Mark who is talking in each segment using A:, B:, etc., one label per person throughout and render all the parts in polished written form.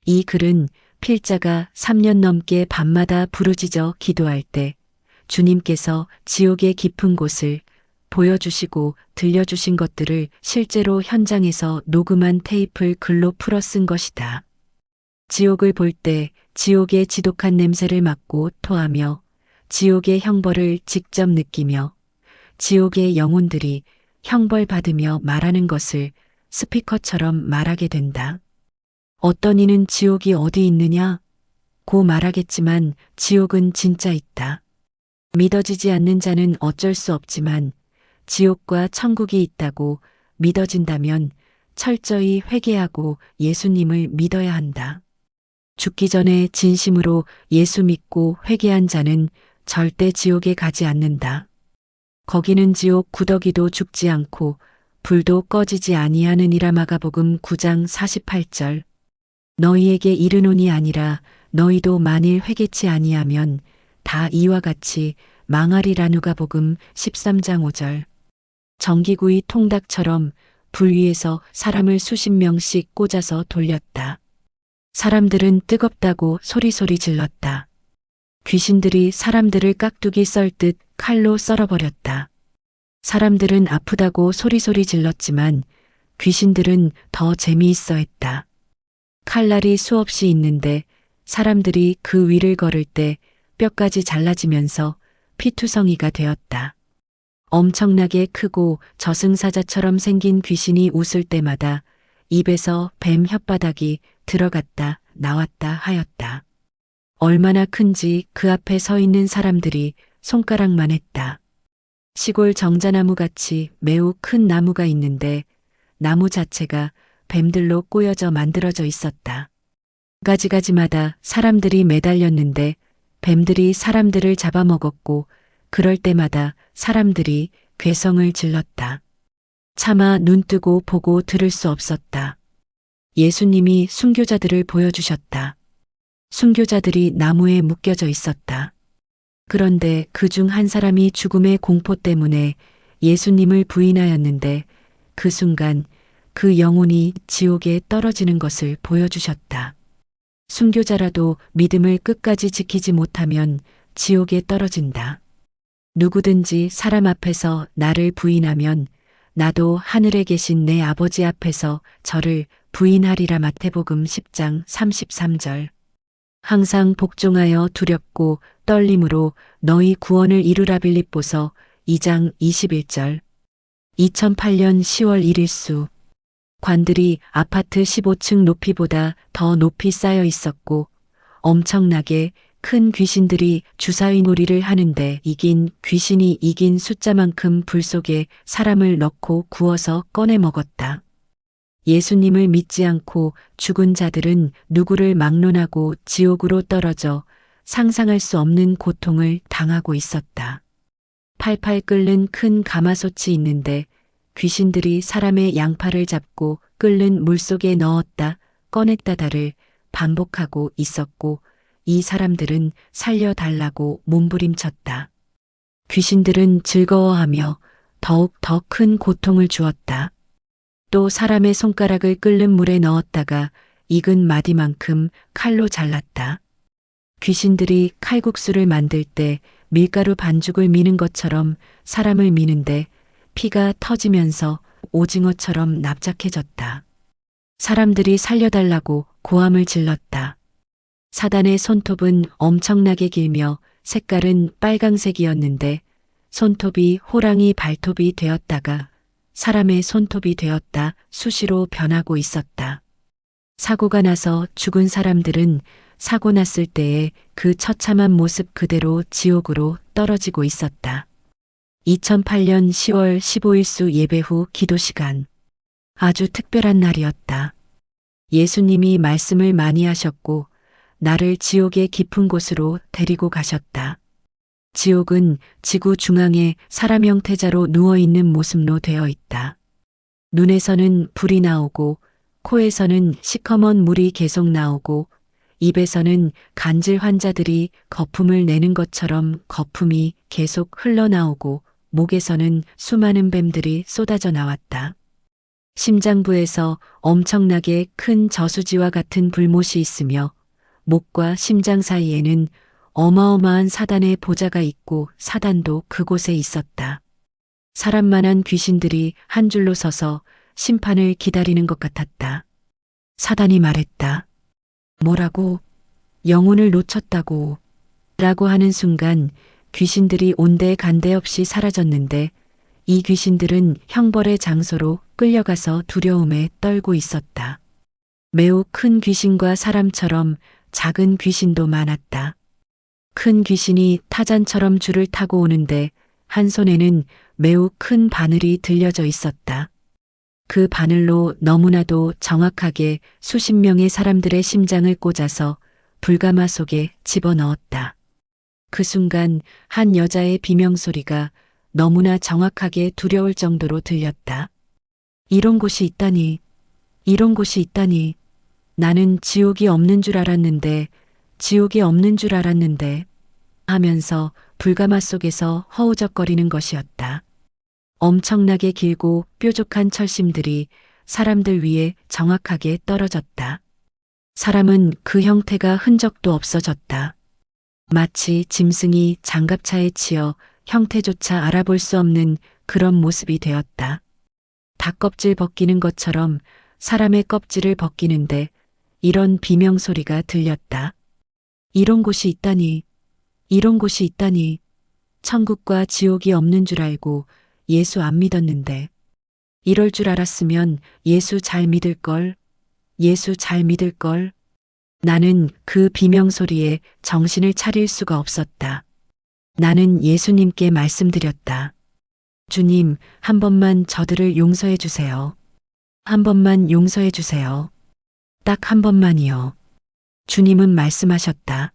A: 이 글은 필자가 3년 넘게 밤마다 부르짖어 기도할 때 주님께서 지옥의 깊은 곳을 보여주시고 들려주신 것들을 실제로 현장에서 녹음한 테이프를 글로 풀어 쓴 것이다. 지옥을 볼 때 지옥의 지독한 냄새를 맡고 토하며 지옥의 형벌을 직접 느끼며 지옥의 영혼들이 형벌받으며 말하는 것을 스피커처럼 말하게 된다. 어떤 이는 지옥이 어디 있느냐? 고 말하겠지만 지옥은 진짜 있다. 믿어지지 않는 자는 어쩔 수 없지만 지옥과 천국이 있다고 믿어진다면 철저히 회개하고 예수님을 믿어야 한다. 죽기 전에 진심으로 예수 믿고 회개한 자는 절대 지옥에 가지 않는다. 거기는 지옥 구더기도 죽지 않고 불도 꺼지지 아니하느니라. 마가복음 9장 48절. 너희에게 이르노니 아니라 너희도 만일 회개치 아니하면 다 이와 같이 망하리라. 누가복음 13장 5절. 전기구이 통닭처럼 불 위에서 사람을 수십 명씩 꽂아서 돌렸다. 사람들은 뜨겁다고 소리소리 질렀다. 귀신들이 사람들을 깍두기 썰듯 칼로 썰어버렸다. 사람들은 아프다고 소리소리 질렀지만 귀신들은 더 재미있어 했다. 칼날이 수없이 있는데 사람들이 그 위를 걸을 때 뼈까지 잘라지면서 피투성이가 되었다. 엄청나게 크고 저승사자처럼 생긴 귀신이 웃을 때마다 입에서 뱀 혓바닥이 들어갔다 나왔다 하였다. 얼마나 큰지 그 앞에 서 있는 사람들이 손가락만 했다. 시골 정자나무같이 매우 큰 나무가 있는데 나무 자체가 뱀들로 꼬여져 만들어져 있었다. 가지가지마다 사람들이 매달렸는데 뱀들이 사람들을 잡아먹었고 그럴 때마다 사람들이 괴성을 질렀다. 차마 눈뜨고 보고 들을 수 없었다. 예수님이 순교자들을 보여주셨다. 순교자들이 나무에 묶여져 있었다. 그런데 그중 한 사람이 죽음의 공포 때문에 예수님을 부인하였는데 그 순간 그 영혼이 지옥에 떨어지는 것을 보여주셨다. 순교자라도 믿음을 끝까지 지키지 못하면 지옥에 떨어진다. 누구든지 사람 앞에서 나를 부인하면 나도 하늘에 계신 내 아버지 앞에서 저를 부인하리라. 마태복음 10장 33절. 항상 복종하여 두렵고 떨림으로 너희 구원을 이루라. 빌립보서 2장 21절. 2008년 10월 1일수. 관들이 아파트 15층 높이보다 더 높이 쌓여 있었고 엄청나게 큰 귀신들이 주사위 놀이를 하는데 이긴 귀신이 이긴 숫자만큼 불 속에 사람을 넣고 구워서 꺼내 먹었다. 예수님을 믿지 않고 죽은 자들은 누구를 막론하고 지옥으로 떨어져 상상할 수 없는 고통을 당하고 있었다. 팔팔 끓는 큰 가마솥이 있는데 귀신들이 사람의 양팔을 잡고 끓는 물속에 넣었다 꺼냈다다를 반복하고 있었고 이 사람들은 살려달라고 몸부림쳤다. 귀신들은 즐거워하며 더욱 더 큰 고통을 주었다. 또 사람의 손가락을 끓는 물에 넣었다가 익은 마디만큼 칼로 잘랐다. 귀신들이 칼국수를 만들 때 밀가루 반죽을 미는 것처럼 사람을 미는데 피가 터지면서 오징어처럼 납작해졌다. 사람들이 살려달라고 고함을 질렀다. 사단의 손톱은 엄청나게 길며 색깔은 빨강색이었는데 손톱이 호랑이 발톱이 되었다가 사람의 손톱이 되었다 수시로 변하고 있었다. 사고가 나서 죽은 사람들은 사고 났을 때의 그 처참한 모습 그대로 지옥으로 떨어지고 있었다. 2008년 10월 15일수 예배 후 기도 시간. 아주 특별한 날이었다. 예수님이 말씀을 많이 하셨고 나를 지옥의 깊은 곳으로 데리고 가셨다. 지옥은 지구 중앙에 사람 형태자로 누워있는 모습로 되어 있다. 눈에서는 불이 나오고 코에서는 시커먼 물이 계속 나오고 입에서는 간질 환자들이 거품을 내는 것처럼 거품이 계속 흘러나오고 목에서는 수많은 뱀들이 쏟아져 나왔다. 심장부에서 엄청나게 큰 저수지와 같은 불못이 있으며 목과 심장 사이에는 어마어마한 사단의 보좌가 있고 사단도 그곳에 있었다. 사람만한 귀신들이 한 줄로 서서 심판을 기다리는 것 같았다. 사단이 말했다. 뭐라고? 영혼을 놓쳤다고. 라고 하는 순간 귀신들이 온데간데 없이 사라졌는데 이 귀신들은 형벌의 장소로 끌려가서 두려움에 떨고 있었다. 매우 큰 귀신과 사람처럼 작은 귀신도 많았다. 큰 귀신이 타잔처럼 줄을 타고 오는데 한 손에는 매우 큰 바늘이 들려져 있었다. 그 바늘로 너무나도 정확하게 수십 명의 사람들의 심장을 꽂아서 불가마 속에 집어넣었다. 그 순간 한 여자의 비명소리가 너무나 정확하게 두려울 정도로 들렸다. 이런 곳이 있다니, 이런 곳이 있다니. 나는 지옥이 없는 줄 알았는데, 지옥이 없는 줄 알았는데 하면서 불가마 속에서 허우적거리는 것이었다. 엄청나게 길고 뾰족한 철심들이 사람들 위에 정확하게 떨어졌다. 사람은 그 형태가 흔적도 없어졌다. 마치 짐승이 장갑차에 치여 형태조차 알아볼 수 없는 그런 모습이 되었다. 닭껍질 벗기는 것처럼 사람의 껍질을 벗기는데 이런 비명소리가 들렸다. 이런 곳이 있다니, 이런 곳이 있다니. 천국과 지옥이 없는 줄 알고 예수 안 믿었는데. 이럴 줄 알았으면 예수 잘 믿을걸. 예수 잘 믿을걸. 나는 그 비명소리에 정신을 차릴 수가 없었다. 나는 예수님께 말씀드렸다. 주님, 한 번만 저들을 용서해 주세요. 한 번만 용서해 주세요. 딱 한 번만이요. 주님은 말씀하셨다.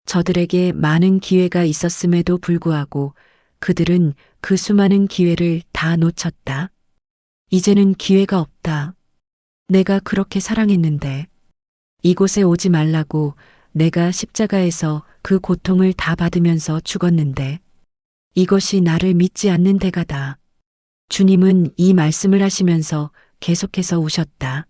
A: 저들에게 많은 기회가 있었음에도 불구하고 그들은 그 수많은 기회를 다 놓쳤다. 이제는 기회가 없다. 내가 그렇게 사랑했는데. 이곳에 오지 말라고 내가 십자가에서 그 고통을 다 받으면서 죽었는데. 이것이 나를 믿지 않는 대가다. 주님은 이 말씀을 하시면서 계속해서 우셨다.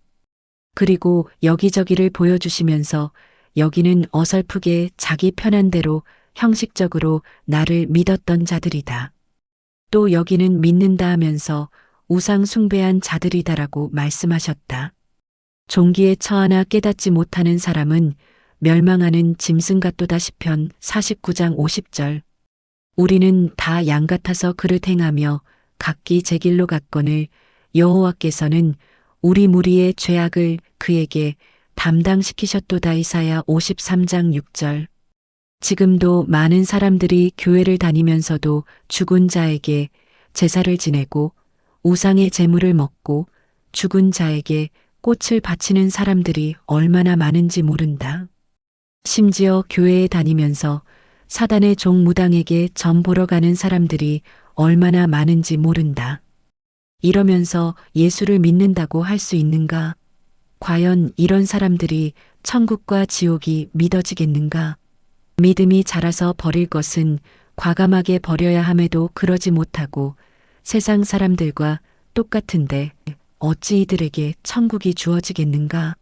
A: 그리고 여기저기를 보여주시면서 여기는 어설프게 자기 편한 대로 형식적으로 나를 믿었던 자들이다. 또 여기는 믿는다 하면서 우상 숭배한 자들이다라고 말씀하셨다. 종기에 처하나 깨닫지 못하는 사람은 멸망하는 짐승 같도다 시편 49장 50절. 우리는 다 양 같아서 그릇 행하며 각기 제 길로 갔거늘 여호와께서는 우리 무리의 죄악을 그에게 담당시키셨도다. 이사야 53장 6절. 지금도 많은 사람들이 교회를 다니면서도 죽은 자에게 제사를 지내고 우상의 제물을 먹고 죽은 자에게 꽃을 바치는 사람들이 얼마나 많은지 모른다. 심지어 교회에 다니면서 사단의 종 무당에게 점 보러 가는 사람들이 얼마나 많은지 모른다. 이러면서 예수를 믿는다고 할 수 있는가? 과연 이런 사람들이 천국과 지옥이 믿어지겠는가? 믿음이 자라서 버릴 것은 과감하게 버려야 함에도 그러지 못하고 세상 사람들과 똑같은데 어찌 이들에게 천국이 주어지겠는가?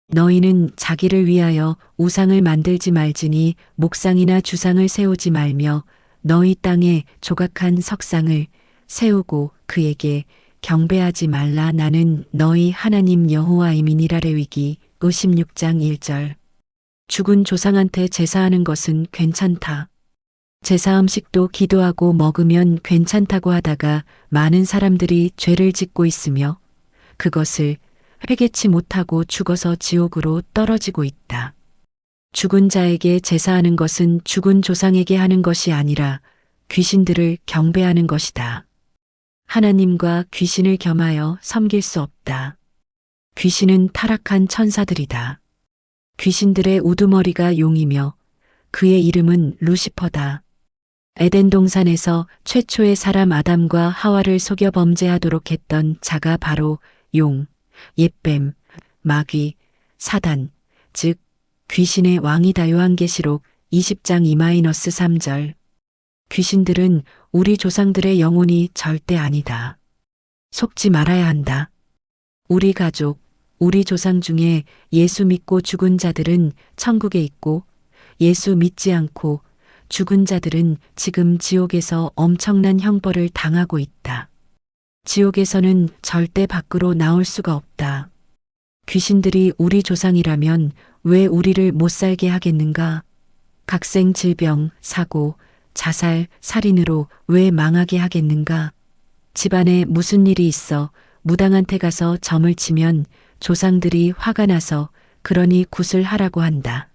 A: 너희는 자기를 위하여 우상을 만들지 말지니 목상이나 주상을 세우지 말며 너희 땅에 조각한 석상을 세우고 그에게 경배하지 말라. 나는 너희 하나님 여호와임이니라. 레위기 56장 1절. 죽은 조상한테 제사하는 것은 괜찮다. 제사 음식도 기도하고 먹으면 괜찮다고 하다가 많은 사람들이 죄를 짓고 있으며 그것을 회개치 못하고 죽어서 지옥으로 떨어지고 있다. 죽은 자에게 제사하는 것은 죽은 조상에게 하는 것이 아니라 귀신들을 경배하는 것이다. 하나님과 귀신을 겸하여 섬길 수 없다. 귀신은 타락한 천사들이다. 귀신들의 우두머리가 용이며 그의 이름은 루시퍼다. 에덴 동산에서 최초의 사람 아담과 하와를 속여 범죄하도록 했던 자가 바로 용, 옛뱀, 마귀, 사단, 즉 귀신의 왕이다. 요한계시록 20장 2-3절. 귀신들은 우리 조상들의 영혼이 절대 아니다. 속지 말아야 한다. 우리 가족, 우리 조상 중에 예수 믿고 죽은 자들은 천국에 있고 예수 믿지 않고 죽은 자들은 지금 지옥에서 엄청난 형벌을 당하고 있다. 지옥에서는 절대 밖으로 나올 수가 없다. 귀신들이 우리 조상이라면 왜 우리를 못 살게 하겠는가? 각생 질병, 사고, 자살, 살인으로 왜 망하게 하겠는가? 집안에 무슨 일이 있어 무당한테 가서 점을 치면 조상들이 화가 나서 그러니 굿을 하라고 한다.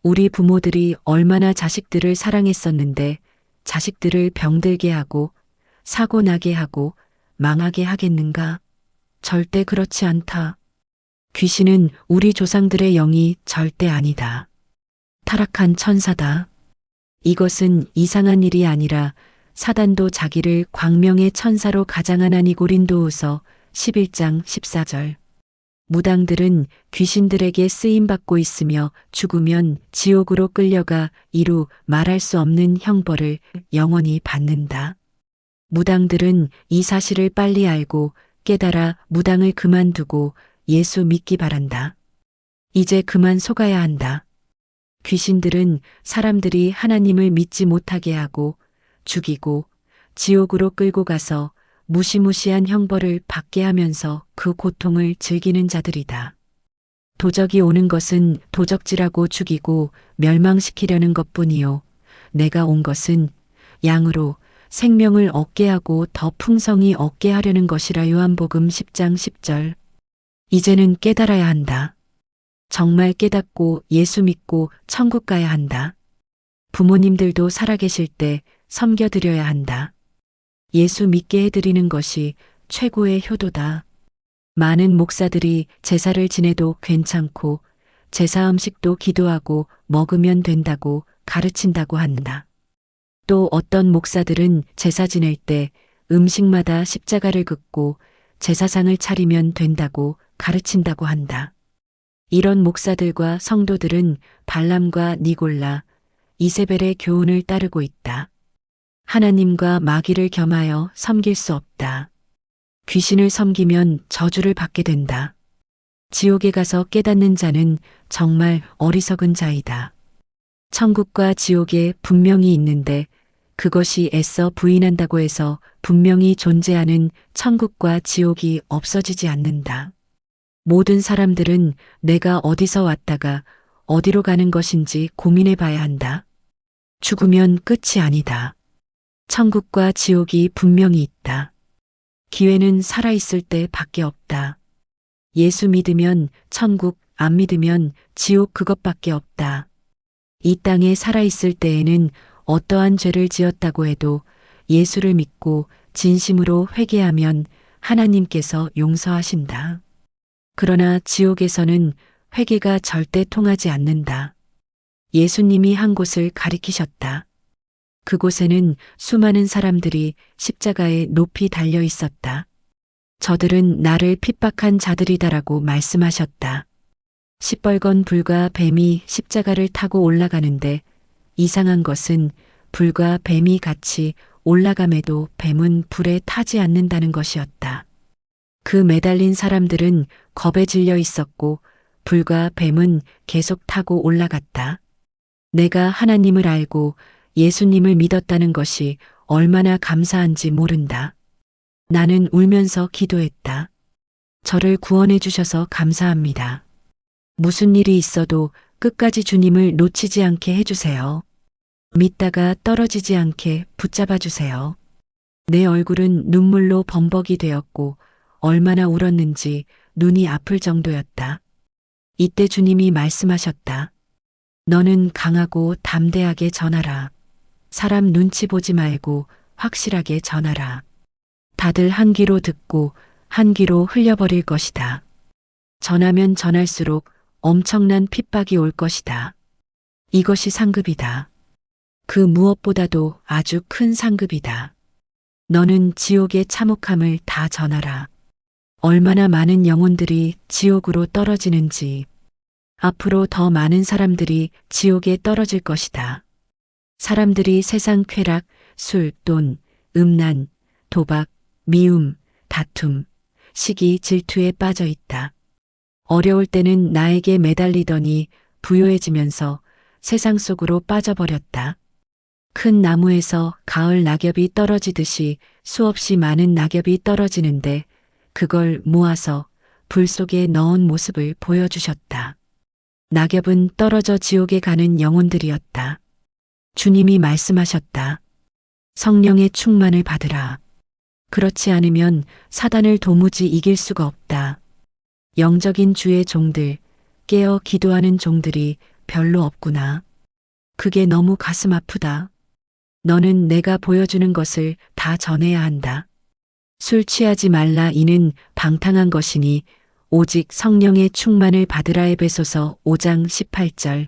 A: 우리 부모들이 얼마나 자식들을 사랑했었는데 자식들을 병들게 하고 사고 나게 하고 망하게 하겠는가? 절대 그렇지 않다. 귀신은 우리 조상들의 영이 절대 아니다. 타락한 천사다. 이것은 이상한 일이 아니라 사단도 자기를 광명의 천사로 가장하나니 고린도후서 11장 14절. 무당들은 귀신들에게 쓰임받고 있으며 죽으면 지옥으로 끌려가 이루 말할 수 없는 형벌을 영원히 받는다. 무당들은 이 사실을 빨리 알고 깨달아 무당을 그만두고 예수 믿기 바란다. 이제 그만 속아야 한다. 귀신들은 사람들이 하나님을 믿지 못하게 하고 죽이고 지옥으로 끌고 가서 무시무시한 형벌을 받게 하면서 그 고통을 즐기는 자들이다. 도적이 오는 것은 도적질하고 죽이고 멸망시키려는 것뿐이요. 내가 온 것은 양으로 생명을 얻게 하고 더 풍성히 얻게 하려는 것이라. 요한복음 10장 10절. 이제는 깨달아야 한다. 정말 깨닫고 예수 믿고 천국 가야 한다. 부모님들도 살아계실 때 섬겨드려야 한다. 예수 믿게 해드리는 것이 최고의 효도다. 많은 목사들이 제사를 지내도 괜찮고 제사 음식도 기도하고 먹으면 된다고 가르친다고 한다. 또 어떤 목사들은 제사 지낼 때 음식마다 십자가를 긋고 제사상을 차리면 된다고 가르친다고 한다. 이런 목사들과 성도들은 발람과 니골라, 이세벨의 교훈을 따르고 있다. 하나님과 마귀를 겸하여 섬길 수 없다. 귀신을 섬기면 저주를 받게 된다. 지옥에 가서 깨닫는 자는 정말 어리석은 자이다. 천국과 지옥에 분명히 있는데 그것이 애써 부인한다고 해서 분명히 존재하는 천국과 지옥이 없어지지 않는다. 모든 사람들은 내가 어디서 왔다가 어디로 가는 것인지 고민해 봐야 한다. 죽으면 끝이 아니다. 천국과 지옥이 분명히 있다. 기회는 살아있을 때 밖에 없다. 예수 믿으면 천국, 안 믿으면 지옥 그것밖에 없다. 이 땅에 살아있을 때에는 어떠한 죄를 지었다고 해도 예수를 믿고 진심으로 회개하면 하나님께서 용서하신다. 그러나 지옥에서는 회개가 절대 통하지 않는다. 예수님이 한 곳을 가리키셨다. 그곳에는 수많은 사람들이 십자가에 높이 달려 있었다. 저들은 나를 핍박한 자들이다라고 말씀하셨다. 시뻘건 불과 뱀이 십자가를 타고 올라가는데 이상한 것은 불과 뱀이 같이 올라감에도 뱀은 불에 타지 않는다는 것이었다. 그 매달린 사람들은 겁에 질려 있었고 불과 뱀은 계속 타고 올라갔다. 내가 하나님을 알고 예수님을 믿었다는 것이 얼마나 감사한지 모른다. 나는 울면서 기도했다. 저를 구원해 주셔서 감사합니다. 무슨 일이 있어도 끝까지 주님을 놓치지 않게 해주세요. 믿다가 떨어지지 않게 붙잡아 주세요. 내 얼굴은 눈물로 범벅이 되었고 얼마나 울었는지 눈이 아플 정도였다. 이때 주님이 말씀하셨다. 너는 강하고 담대하게 전하라. 사람 눈치 보지 말고 확실하게 전하라. 다들 한 귀로 듣고 한 귀로 흘려버릴 것이다. 전하면 전할수록 엄청난 핍박이 올 것이다. 이것이 상급이다. 그 무엇보다도 아주 큰 상급이다. 너는 지옥의 참혹함을 다 전하라. 얼마나 많은 영혼들이 지옥으로 떨어지는지, 앞으로 더 많은 사람들이 지옥에 떨어질 것이다. 사람들이 세상 쾌락, 술, 돈, 음란, 도박, 미움, 다툼, 시기, 질투에 빠져 있다. 어려울 때는 나에게 매달리더니 부요해지면서 세상 속으로 빠져버렸다. 큰 나무에서 가을 낙엽이 떨어지듯이 수없이 많은 낙엽이 떨어지는데 그걸 모아서 불 속에 넣은 모습을 보여주셨다. 낙엽은 떨어져 지옥에 가는 영혼들이었다. 주님이 말씀하셨다. 성령의 충만을 받으라. 그렇지 않으면 사단을 도무지 이길 수가 없다. 영적인 주의 종들, 깨어 기도하는 종들이 별로 없구나. 그게 너무 가슴 아프다. 너는 내가 보여주는 것을 다 전해야 한다. 술 취하지 말라 이는 방탕한 것이니 오직 성령의 충만을 받으라 에베소서 5장 18절.